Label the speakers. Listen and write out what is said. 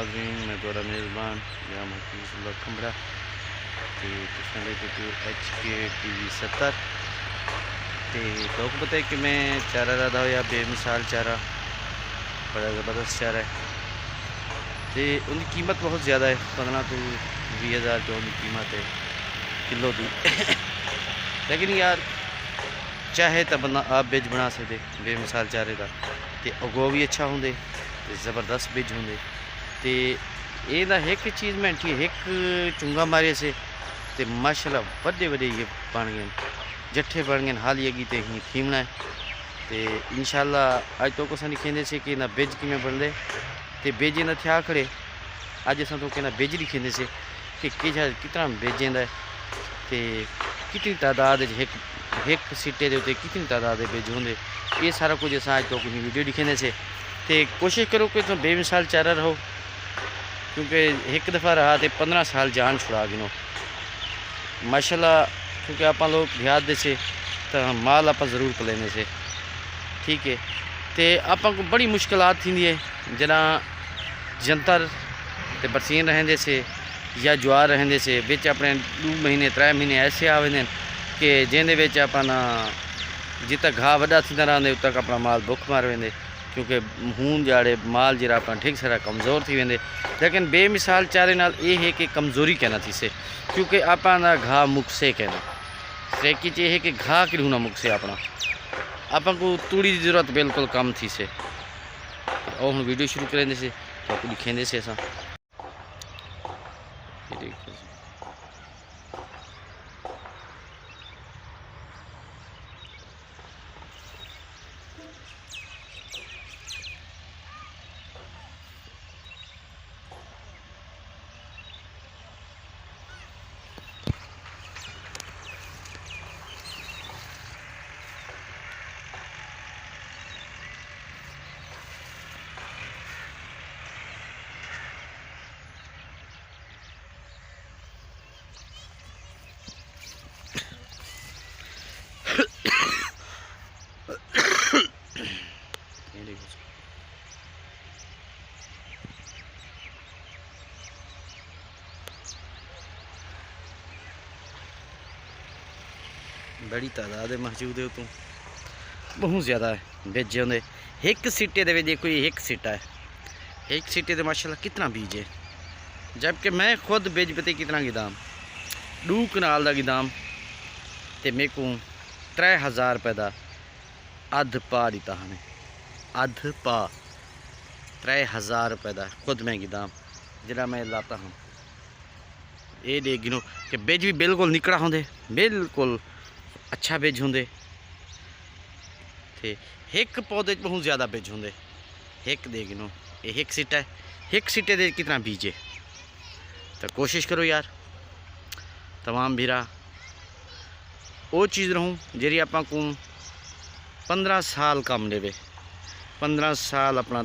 Speaker 1: नाज़रीन, मैं थोड़ा मेज़बान या महफूज़ खंबड़ा तो HK TV 70 तो पता है कि मैं चारा ज़्यादा हो या बेमिसाल चारा बड़ा ज़बरदस्त चारा है तो उनकी कीमत बहुत ज़्यादा है। 15 तो 20,000 जो उनकी कीमत है किलो दी लेकिन यार चाहे तो बंदा आप बिज बना सकते बेमिसाल चारे का तो अगो भी अच्छा होंगे तो ज़बरदस्त बिज होंगे तो ये एक चीज़ मैं एक चुंगा मारे से तो माशाल्लाह वड्डे वड्डे ये बन गए जट्ठे बन गए हाल ये तो ही थीमना है तो इंशाल्लाह अज तो कुछ नहीं खेंदे से कि ना बिज कि बनते तो बेज ना थिया खड़े अज अस तो कहना बिज नहीं खेंदे से कि कितना बेजेंदा है तो कितनी तादाद एक सीटे के उत्ते कितनी तादाद के बिज होंगे ये सारा कुछ अस अज तो कुछ वीडियो दिखेंदे से तो कोशिश करो कि तुम बेमिसाल चारा रहो क्योंकि एक दफ़ा रहा तो 15 साल जान छुड़ा गिनो माशाल्लाह क्योंकि आप लोग देहात दे से तो माल आप ज़रूर पलेने से ठीक है तो आप बड़ी मुश्किलात थी है जना जंतर ते बरसीन रहेंदे से या ज्वार रहेंदे से बिच अपने 2 महीने 3 महीने ऐसे आवेंदे कि जिंदे विच अपना जितना घा वड्डा थींदा रहंदे उत तक अपना माल भुख मार वेंदे क्योंकि हून जाड़े माल जरा अपना ठीक सारा कमज़ोर थी वेंदे लेकिन बेमिसाल चारे नाल ये है कि कमज़ोरी कहना थी से क्योंकि अपना घा मुकसे कहना ट्रैकी च है कि घा कि ना मुकसे अपना आप तूड़ी की जरूरत बिल्कुल कम थी से और हम वीडियो शुरू करेंगे से तो आपको दिखेंगे से ऐसा बड़ी तादाद मौजूद है तो बहुत ज़्यादा है बेजे होंगे एक सीटे दे देखो ये एक सीटा है एक सीटे दे माशाल्लाह कितना बीज है जबकि मैं खुद बेज पते कितना गिदाम 2 कनाल का गिदाम तो मेरे को 3000 रुपये का अध पा दिता हमें अध पा 3000 रुपये का खुद मैं गिदाम जरा मैं लाता हूँ ये देख गिनो कि बेज भी बिल्कुल निकड़ा होंगे बिल्कुल अच्छा बेज होंगे तो एक पौधे बहुत ज़्यादा बेज होंगे एक दे गिनो ये एक सीटा है एक सीटे दे कितना बीज है तो कोशिश करो यार तमाम भीरा वो चीज़ रहूँ जी आप 15 साल काम लेवे 15 साल अपना